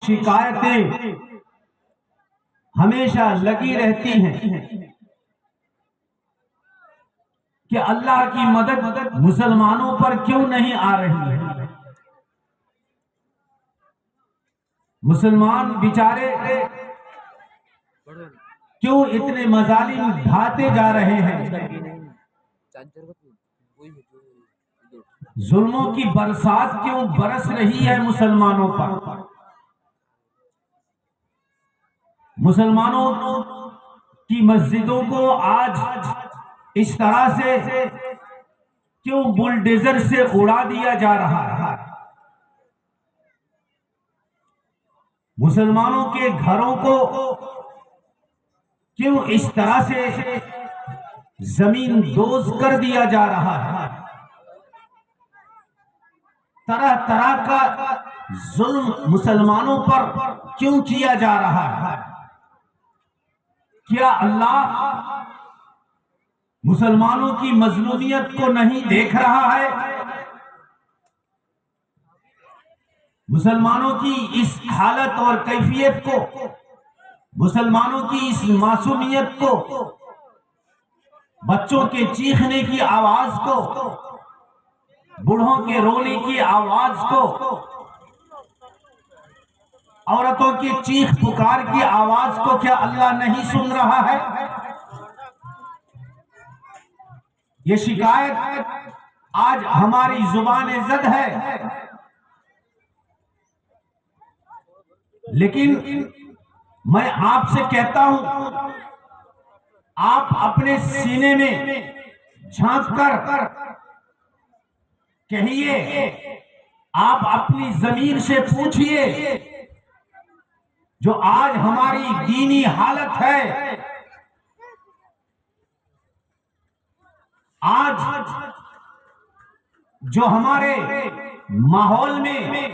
شکایتیں ہمیشہ لگی رہتی ہیں کہ اللہ کی مدد مسلمانوں پر کیوں نہیں آ رہی ہے، مسلمان بیچارے کیوں اتنے مظالم ڈھاتے جا رہے ہیں، ظلموں کی برسات کیوں برس رہی ہے مسلمانوں پر، مسلمانوں کی مسجدوں کو آج اس طرح سے کیوں بلڈیزر سے اڑا دیا جا رہا ہے، مسلمانوں کے گھروں کو کیوں اس طرح سے زمین دوز کر دیا جا رہا ہے، طرح طرح کا ظلم مسلمانوں پر کیوں کیا جا رہا ہے؟ کیا اللہ مسلمانوں کی مظلومیت کو نہیں دیکھ رہا ہے؟ مسلمانوں کی اس حالت اور کیفیت کو، مسلمانوں کی اس معصومیت کو، بچوں کے چیخنے کی آواز کو، بوڑھوں کے رونے کی آواز کو، عورتوں کی چیخ پکار کی آواز کو کیا اللہ نہیں سن رہا ہے؟ یہ شکایت آج ہماری زبان زد ہے، لیکن میں آپ سے کہتا ہوں، آپ اپنے سینے میں جھانک کر کہیے، آپ اپنی ضمیر سے پوچھئے، جو آج ہماری دینی حالت ہے، آج جو ہمارے ماحول میں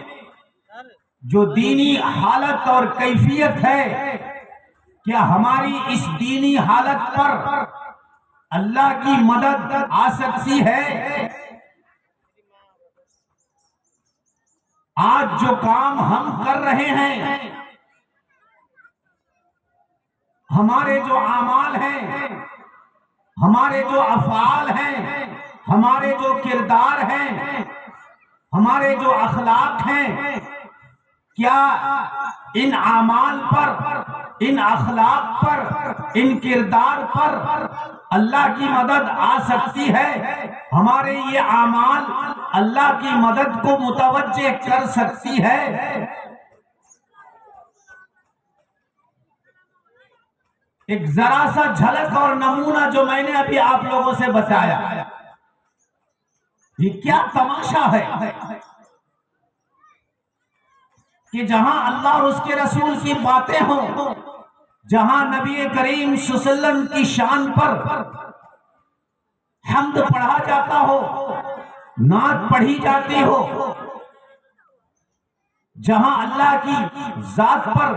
جو دینی حالت اور کیفیت ہے، کیا ہماری اس دینی حالت پر اللہ کی مدد آ سکتی ہے؟ آج جو کام ہم کر رہے ہیں، ہمارے جو اعمال ہیں، ہمارے جو افعال ہیں، ہمارے جو کردار ہیں، ہمارے جو اخلاق ہیں، کیا ان اعمال پر، ان اخلاق پر، ان کردار پر اللہ کی مدد آ سکتی ہے؟ ہمارے یہ اعمال اللہ کی مدد کو متوجہ کر سکتی ہے؟ ایک ذرا سا جھلک اور نمونہ جو میں نے ابھی آپ لوگوں سے بتایا، یہ کیا تماشا ہے کہ جہاں اللہ اور اس کے رسول کی باتیں ہوں، جہاں نبی کریم صلی اللہ علیہ وسلم کی شان پر حمد پڑھا جاتا ہو، نعت پڑھی جاتی ہو، جہاں اللہ کی ذات پر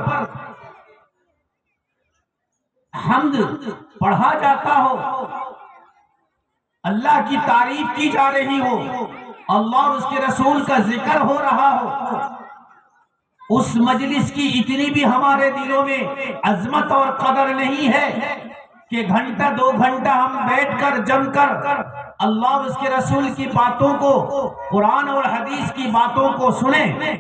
حمد پڑھا جاتا ہو، اللہ کی تعریف کی جا رہی ہو، اللہ اور اس کے رسول کا ذکر ہو رہا ہو، اس مجلس کی اتنی بھی ہمارے دلوں میں عظمت اور قدر نہیں ہے کہ گھنٹہ دو گھنٹہ ہم بیٹھ کر جم کر اللہ اور اس کے رسول کی باتوں کو، قرآن اور حدیث کی باتوں کو سنیں۔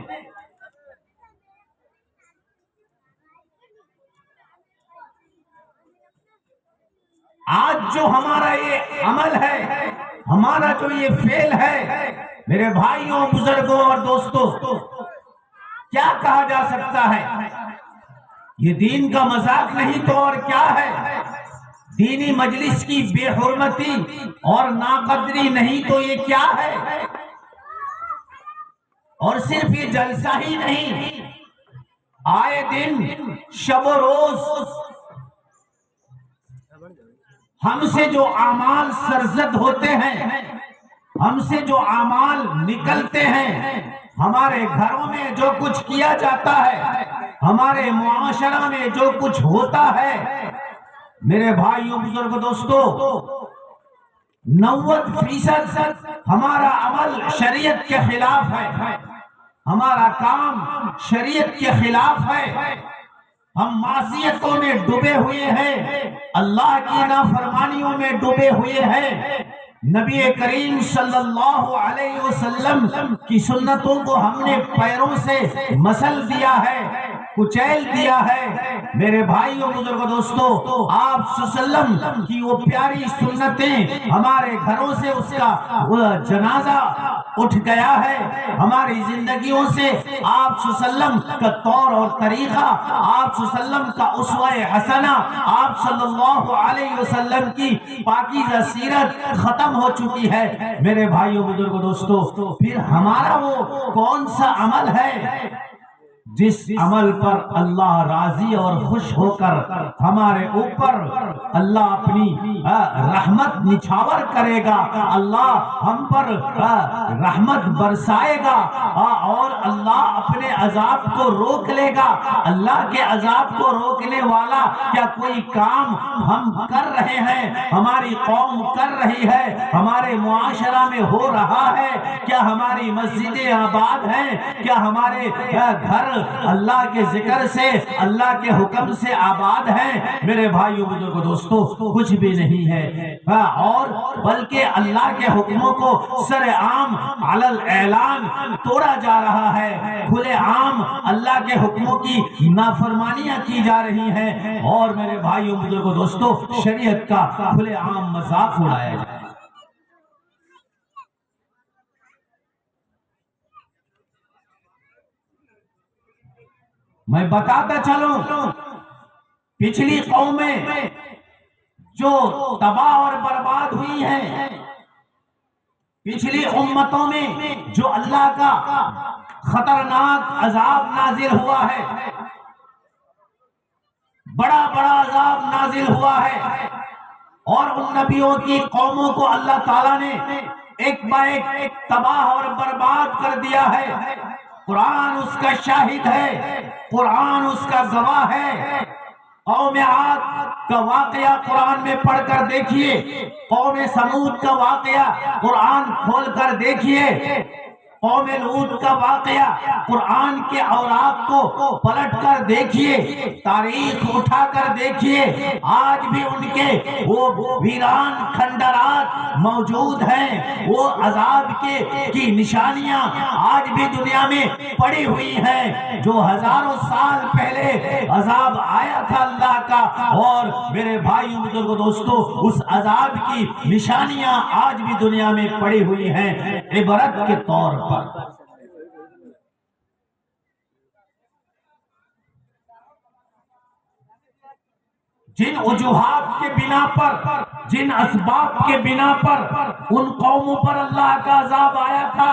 آج جو ہمارا یہ عمل ہے، ہمارا جو یہ فعل ہے، میرے بھائیوں، بزرگوں اور دوستوں، کیا کہا جا سکتا ہے؟ یہ دین کا مذاق نہیں تو اور کیا ہے؟ دینی مجلس کی بے حرمتی اور ناقدری نہیں تو یہ کیا ہے؟ اور صرف یہ جلسہ ہی نہیں، آئے دن شب و روز ہم سے جو اعمال سرزد ہوتے ہیں، ہم سے جو اعمال نکلتے ہیں، ہمارے گھروں میں جو کچھ کیا جاتا ہے، ہمارے معاشرہ میں جو کچھ ہوتا ہے، میرے بھائیوں، بزرگ، دوستوں، 90% ہمارا عمل شریعت کے خلاف ہے۔ ہمارا کام شریعت کے خلاف ہے، ہم معصیتوں میں ڈوبے ہوئے ہیں، اللہ کی نافرمانیوں میں ڈوبے ہوئے ہیں، نبی کریم صلی اللہ علیہ وسلم کی سنتوں کو ہم نے پیروں سے مسل دیا ہے، کچیل دیا ہے۔ میرے بھائیوں بزرگوں دوستو، آپ صلی اللہ علیہ وسلم کی وہ پیاری سنتیں ہمارے گھروں سے اس کا جنازہ اٹھ گیا ہے، ہماری زندگیوں سے آپ صلی اللہ علیہ وسلم کا طور اور طریقہ، آپ صلی اللہ علیہ وسلم کا اسوہ حسنہ، آپ صلی اللہ علیہ وسلم کی پاکیزہ سیرت ختم ہو چکی ہے۔ میرے بھائیوں بزرگوں دوستو، پھر ہمارا وہ کون سا عمل ہے جس عمل پر اللہ راضی اور خوش ہو کر ہمارے اوپر اللہ اپنی رحمت نچھاور کرے گا، اللہ ہم پر رحمت برسائے گا اور اللہ اپنے عذاب کو روک لے گا؟ اللہ کے عذاب کو روکنے والا کیا کوئی کام ہم کر رہے ہیں، ہماری قوم کر رہی ہے، ہمارے معاشرہ میں ہو رہا ہے؟ کیا ہماری مسجدیں آباد ہیں؟ کیا ہمارے گھر اللہ کے ذکر سے، اللہ کے حکم سے آباد ہیں؟ میرے بھائیوں بزرگوں دوستو، کچھ بھی نہیں ہے، اور بلکہ اللہ کے حکموں کو سر عام علی الاعلان توڑا جا رہا ہے، کھلے عام اللہ کے حکموں کی نافرمانیاں کی جا رہی ہیں، اور میرے بھائیوں بزرگوں دوستو، شریعت کا کھلے عام مذاق اڑایا جا رہا ہے۔ میں بتاتا چلوں، پچھلی قومیں جو تباہ اور برباد ہوئی ہیں، پچھلی امتوں میں جو اللہ کا خطرناک عذاب نازل ہوا ہے، بڑا بڑا عذاب نازل ہوا ہے، اور ان نبیوں کی قوموں کو اللہ تعالیٰ نے ایک با ایک تباہ اور برباد کر دیا ہے۔ قرآن اس کا شاہد ہے، قرآن اس کا گواہ ہے۔ قوم عاد کا واقعہ قرآن میں پڑھ کر دیکھیے، قوم سمود کا واقعہ قرآن کھول کر دیکھیے، قوم لوط کا واقعہ قرآن کے اوراق کو پلٹ کر دیکھیے، تاریخ اٹھا کر دیکھیے، آج بھی ان کے وہ ویران کھنڈرات موجود ہیں، وہ عذاب کی نشانیاں آج بھی دنیا میں پڑی ہوئی ہیں، جو ہزاروں سال پہلے عذاب آیا تھا اللہ کا، اور میرے بھائیوں بزرگوں دوستو، اس عذاب کی نشانیاں آج بھی دنیا میں پڑی ہوئی ہیں عبرت کے طور پر۔ جن وجوہات کے بنا پر، جن اسباب کے بنا پر ان قوموں پر اللہ کا عذاب آیا تھا،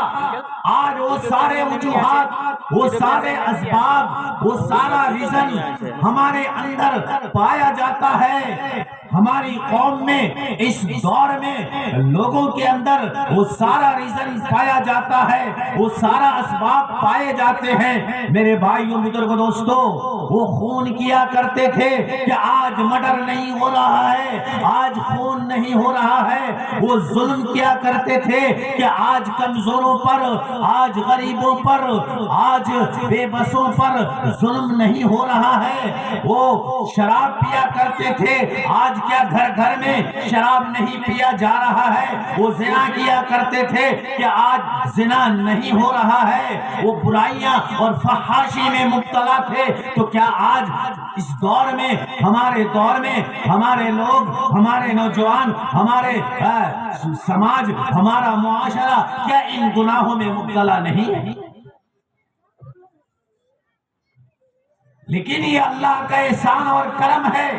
آج وہ سارے وجوہات، وہ سارے اسباب، وہ سارا ریزن ہمارے اندر پایا جاتا ہے۔ ہماری قوم میں اس دور میں لوگوں کے اندر وہ سارا ریزن پایا جاتا ہے، وہ سارا اسباب پائے جاتے ہیں۔ میرے بھائیوں بزرگوں دوستو، وہ خون کیا کرتے تھے کہ آج مرڈر نہیں ہو رہا ہے، آج خون نہیں ہو رہا ہے۔ وہ ظلم کیا کرتے تھے کہ آج کمزوروں پر، آج غریبوں پر، آج بے بسوں پر ظلم نہیں ہو رہا ہے۔ وہ شراب پیا کرتے تھے، آج کیا گھر گھر میں شراب نہیں پیا جا رہا ہے۔ وہ زنا کیا کرتے تھے کہ آج زنا نہیں ہو رہا ہے۔ وہ برائیاں اور فحاشی میں مبتلا تھے، تو کیا آج اس دور میں، ہمارے دور میں، ہمارے لوگ، ہمارے نوجوان، ہمارے سماج، ہمارا معاشرہ کیا ان گناہوں میں مبتلا نہیں ہے؟ لیکن یہ اللہ کا احسان اور کرم ہے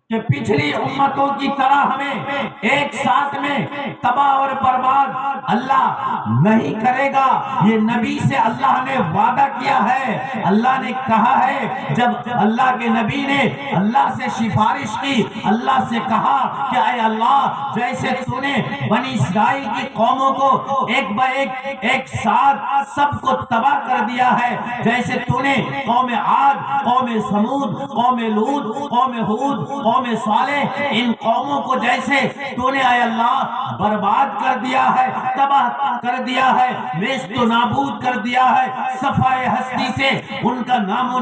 کہ پچھلی امتوں کی طرح ہمیں ایک ساتھ میں تباہ اور برباد اللہ نہیں کرے گا۔ یہ نبی سے اللہ نے وعدہ کیا ہے، اللہ نے کہا ہے، جب اللہ کے نبی نے اللہ سے سفارش کی، اللہ سے کہا کہ اے اللہ، جیسے تو نے بنی اسرائیل کی قوموں کو ایک با ایک ساتھ سب کو تباہ کر دیا ہے، جیسے تو نے قوم عاد، قوم سمود، قوم لوط، قوم ہود، قوم قوم صالح ان قوموں کو جیسے تو نے اے اللہ برباد کر دیا ہے، تباہ کر دیا ہے، نیست و نابود کر دیا ہے، صفائے ہستی سے ان کا نام و